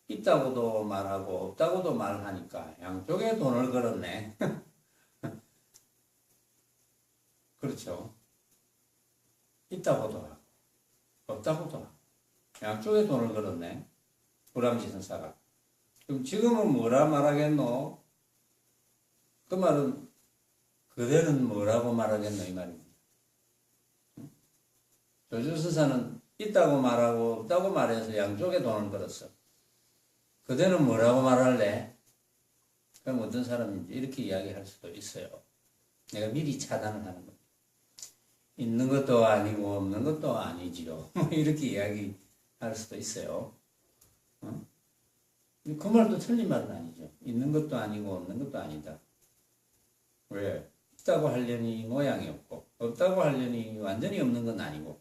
있다고도 말하고 없다고도 말하니까 양쪽에 돈을 걸었네. 그렇죠. 있다고도 하고 없다고도 하고 양쪽에 돈을 걸었네. 불암지 선사가. 그럼 지금은 뭐라 말하겠노? 그 말은 그대는 뭐라고 말하겠노 이 말입니다. 조주 선사는 있다고 말하고 없다고 말해서 양쪽에 돈을 걸었어. 그대는 뭐라고 말할래? 그럼 어떤 사람인지 이렇게 이야기할 수도 있어요. 내가 미리 차단을 하는 거예요. 있는 것도 아니고 없는 것도 아니지요. 이렇게 이야기할 수도 있어요. 그 말도 틀린 말은 아니죠. 있는 것도 아니고 없는 것도 아니다. 왜? 있다고 하려니 모양이 없고 없다고 하려니 완전히 없는 건 아니고,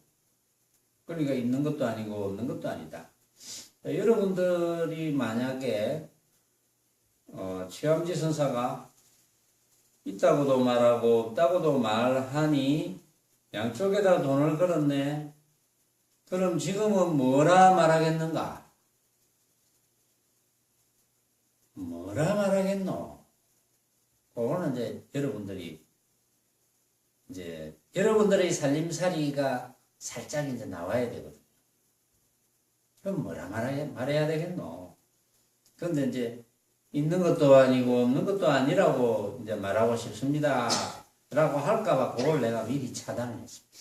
그러니까 있는 것도 아니고 없는 것도 아니다. 여러분들이 만약에 취함지 선사가 있다고도 말하고 없다고도 말하니 양쪽에다 돈을 걸었네. 그럼 지금은 뭐라 말하겠는가? 뭐라 말하겠노? 그거는 이제 여러분들의 살림살이가 살짝 이제 나와야 되거든요. 그럼 뭐라 말해야 되겠노? 근데 이제 있는 것도 아니고 없는 것도 아니라고 이제 말하고 싶습니다. 라고 할까봐 그걸 내가 미리 차단을 했습니다.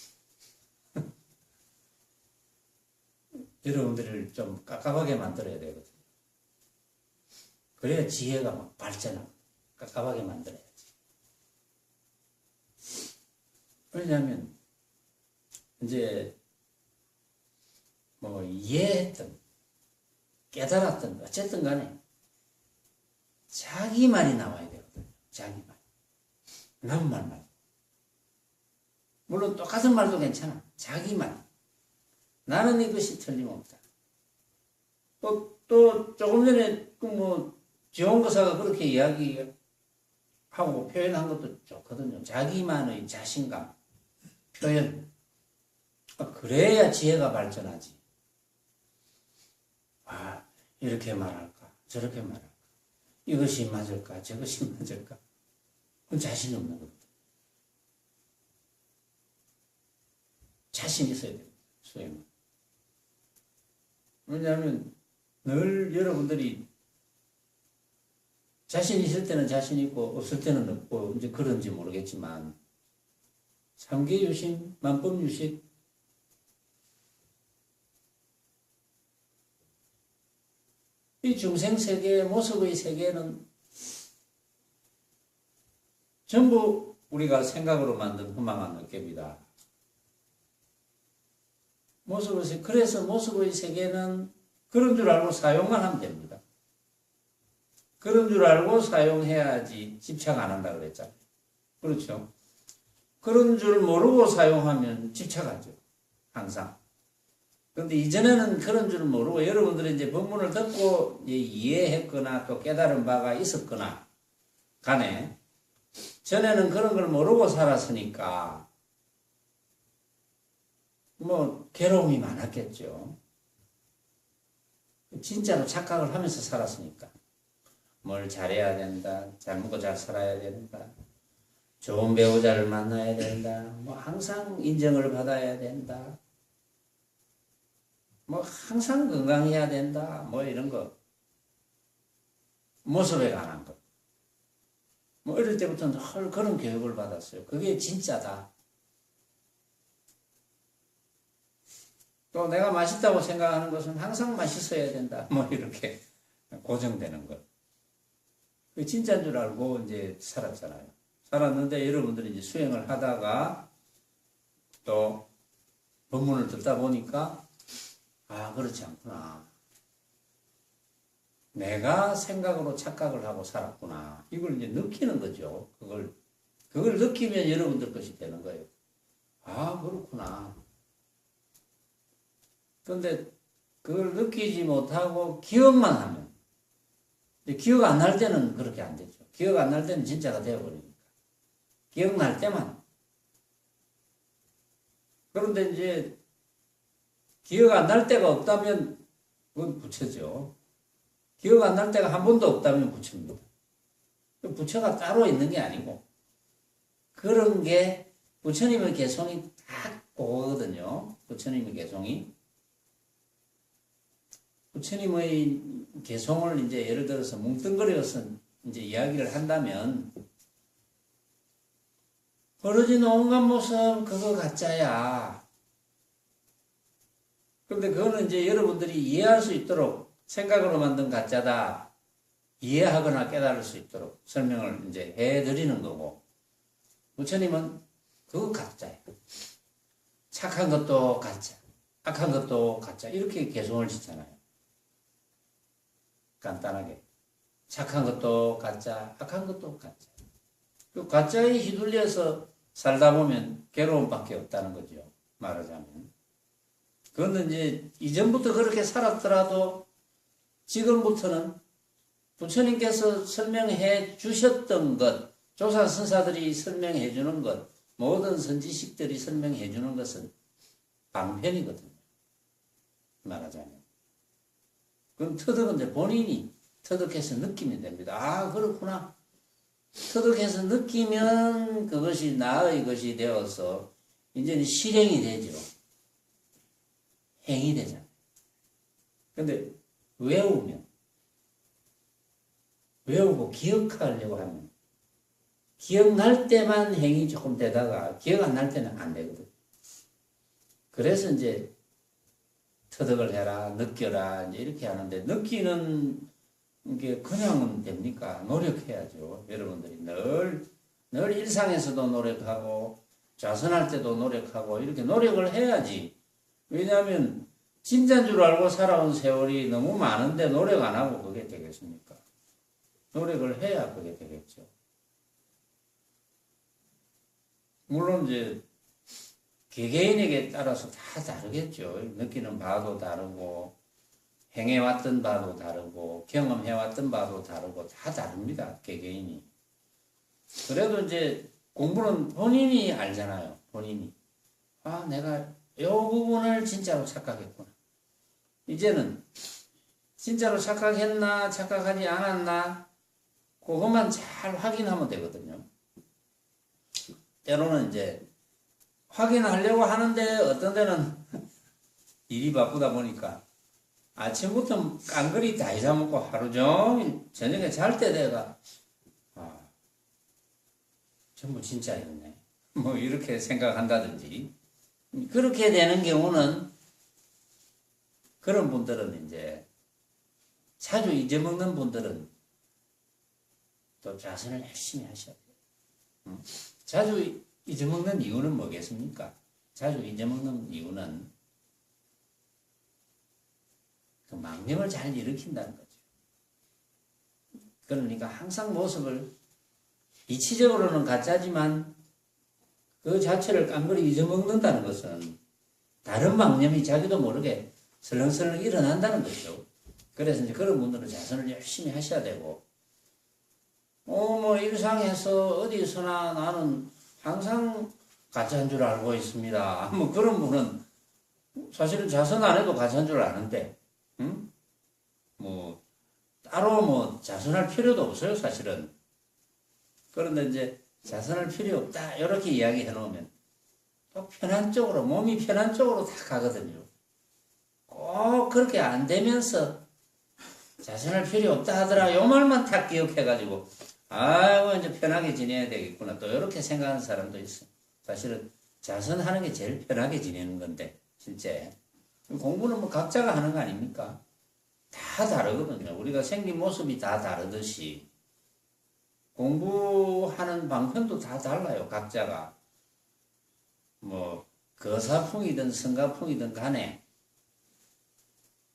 여러분들을 좀 깝깝하게 만들어야 되거든요. 그래야 지혜가 막 발전하고 깝깝하게 만들어야지. 왜냐하면 이제 뭐 이해했든 깨달았든 어쨌든 간에 자기 말이 나와야 되거든요. 자기 말. 남 말 말고. 물론 똑같은 말도 괜찮아. 자기 말. 나는 이것이 틀림없다. 또 조금 전에 지원거사가 그렇게 이야기하고 표현한 것도 좋거든요. 자기만의 자신감, 표현. 그래야 지혜가 발전하지. 아, 이렇게 말할까? 저렇게 말할까? 이것이 맞을까? 저것이 맞을까? 그건 자신이 없는 겁니다. 자신 있어야 됩니다. 수행은. 왜냐하면 늘 여러분들이 자신 있을 때는 자신 있고 없을 때는 없고 이제 그런지 모르겠지만 삼계유심, 만법유식 이 중생세계의 모습의 세계는 전부 우리가 생각으로 만든 허망한 어깨입니다. 그래서 모습의 세계는 그런 줄 알고 사용만 하면 됩니다. 그런 줄 알고 사용해야지 집착 안 한다 그랬잖아요. 그렇죠? 그런 줄 모르고 사용하면 집착하죠. 항상. 그런데 이전에는 그런 줄 모르고 여러분들이 이제 법문을 듣고 이해했거나 또 깨달은 바가 있었거나 간에 전에는 그런 걸 모르고 살았으니까 괴로움이 많았겠죠. 진짜로 착각을 하면서 살았으니까. 뭘 잘해야 된다. 잘 먹고 잘 살아야 된다. 좋은 배우자를 만나야 된다. 항상 인정을 받아야 된다. 항상 건강해야 된다. 이런 거. 모습에 관한 것. 어릴 때부터는 그런 교육을 받았어요. 그게 진짜다. 또 내가 맛있다고 생각하는 것은 항상 맛있어야 된다. 이렇게 고정되는 것. 그 진짜인 줄 알고 이제 살았잖아요. 살았는데 여러분들이 이제 수행을 하다가 또 법문을 듣다 보니까 그렇지 않구나. 내가 생각으로 착각을 하고 살았구나. 이걸 이제 느끼는 거죠. 그걸 느끼면 여러분들 것이 되는 거예요. 아, 그렇구나. 그런데 그걸 느끼지 못하고 기억만 하면, 기억 안 날 때는 그렇게 안 되죠. 기억 안 날 때는 진짜가 되어버리니까. 기억날 때만. 그런데 이제 기억 안 날 때가 없다면 그건 부처죠. 기억 안 날 때가 한 번도 없다면 부처입니다. 부처가 따로 있는 게 아니고 그런 게 부처님의 개성이 딱 그거거든요. 부처님의 개성이. 부처님의 개성을 이제 예를 들어서 뭉뚱그려서 이제 이야기를 한다면 벌어진 온갖 모습 그거 가짜야. 그런데 그거는 이제 여러분들이 이해할 수 있도록 생각으로 만든 가짜다. 이해하거나 깨달을 수 있도록 설명을 이제 해드리는 거고, 부처님은 그거 가짜예요. 착한 것도 가짜, 악한 것도 가짜. 이렇게 개성을 짓잖아요. 간단하게. 착한 것도 가짜, 악한 것도 가짜. 그 가짜에 휘둘려서 살다 보면 괴로움밖에 없다는 거죠. 말하자면. 그건 이제 이전부터 그렇게 살았더라도 지금부터는 부처님께서 설명해 주셨던 것, 조사 선사들이 설명해 주는 것, 모든 선지식들이 설명해 주는 것은 방편이거든요. 말하자면. 그럼 터득은 이제 본인이 터득해서 느끼면 됩니다. 아, 그렇구나. 터득해서 느끼면 그것이 나의 것이 되어서 이제는 실행이 되죠. 행이 되잖아요. 근데 외우고 기억하려고 하면 기억날 때만 행이 조금 되다가 기억 안 날 때는 안 되거든. 그래서 이제 터득을 해라, 느껴라, 이제 이렇게 하는데 느끼는 게 그냥은 됩니까? 노력해야죠. 여러분들이 늘 일상에서도 노력하고 자선할 때도 노력하고 이렇게 노력을 해야지. 왜냐하면 진짜인 줄 알고 살아온 세월이 너무 많은데 노력 안 하고 그게 되겠습니까? 노력을 해야 그게 되겠죠. 물론 이제 개개인에게 따라서 다 다르겠죠. 느끼는 바도 다르고 행해왔던 바도 다르고 경험해왔던 바도 다르고 다 다릅니다. 개개인이. 그래도 이제 공부는 본인이 알잖아요. 본인이. 아, 내가 이 부분을 진짜로 착각했구나. 이제는 진짜로 착각했나 착각하지 않았나 그것만 잘 확인하면 되거든요. 때로는 이제 확인하려고 하는데 어떤 데는 일이 바쁘다 보니까 아침부터 깡그리 다 잊어먹고 하루 종일 저녁에 잘 때 내가 전부 진짜였네. 뭐 이렇게 생각한다든지 그렇게 되는 경우는 그런 분들은 이제 자주 잊어먹는 분들은 또 자선을 열심히 하셔야 돼요. 자주 잊어먹는 이유는 뭐겠습니까? 자주 잊어먹는 이유는 그 망념을 잘 일으킨다는 거죠. 그러니까 항상 모습을 이치적으로는 가짜지만 그 자체를 깡그리 잊어먹는다는 것은 다른 망념이 자기도 모르게 설렁설렁 일어난다는 거죠. 그래서 이제 그런 분들은 자선을 열심히 하셔야 되고, 뭐 일상에서 어디서나 나는 항상 가짜인 줄 알고 있습니다. 뭐 그런 분은 사실은 자선 안 해도 가짜인 줄 아는데, 뭐 따로 뭐 자선할 필요도 없어요, 사실은. 그런데 이제 자선할 필요 없다 이렇게 이야기해 놓으면 또 편한 쪽으로, 몸이 편한 쪽으로 다 가거든요. 꼭 그렇게 안 되면서 자선할 필요 없다 하더라 요 말만 딱 기억해가지고 아이고 이제 편하게 지내야 되겠구나 또 이렇게 생각하는 사람도 있어. 사실은 자선하는 게 제일 편하게 지내는 건데 실제 공부는 뭐 각자가 하는 거 아닙니까? 다 다르거든요. 우리가 생긴 모습이 다 다르듯이 공부하는 방편도 다 달라요. 각자가 뭐 거사풍이든 성가풍이든 간에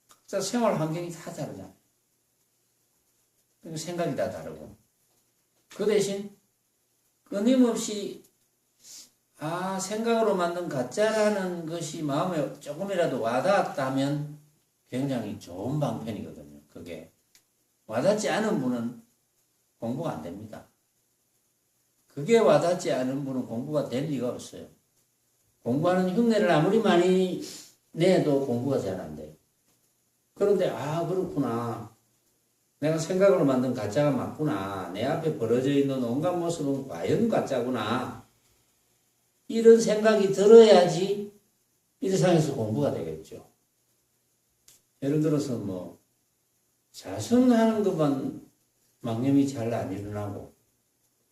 각자 생활 환경이 다 다르잖아요. 생각이 다 다르고. 그 대신 끊임없이 생각으로 만든 가짜라는 것이 마음에 조금이라도 와닿았다면 굉장히 좋은 방편이거든요. 그게 와닿지 않은 분은 공부가 안 됩니다. 그게 와닿지 않은 분은 공부가 될 리가 없어요. 공부하는 흉내를 아무리 많이 내도 공부가 잘 안 돼요. 그런데 그렇구나. 내가 생각으로 만든 가짜가 맞구나. 내 앞에 벌어져 있는 온갖 모습은 과연 가짜구나. 이런 생각이 들어야지 일상에서 공부가 되겠죠. 예를 들어서 자성하는 것만 망념이 잘 안 일어나고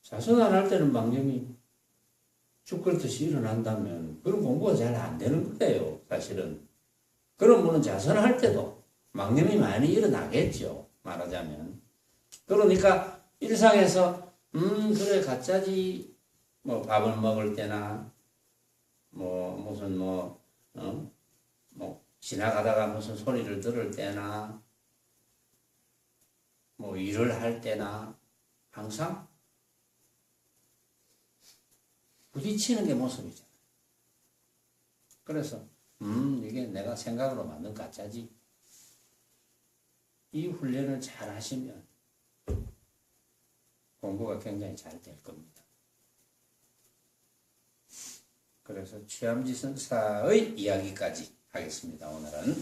자성 안 할 때는 망념이 죽을듯이 일어난다면 그런 공부가 잘 안 되는 거예요. 사실은. 그런 분은 자선할 때도 망념이 많이 일어나겠죠. 말하자면. 그러니까 일상에서 그래 가짜지. 밥을 먹을 때나 무슨 지나가다가 무슨 소리를 들을 때나 일을 할 때나 항상 부딪히는 게 모습이잖아요. 그래서 이게 내가 생각으로 만든 가짜지. 이 훈련을 잘 하시면 공부가 굉장히 잘 될 겁니다. 그래서 취함지성사의 이야기까지 하겠습니다. 오늘은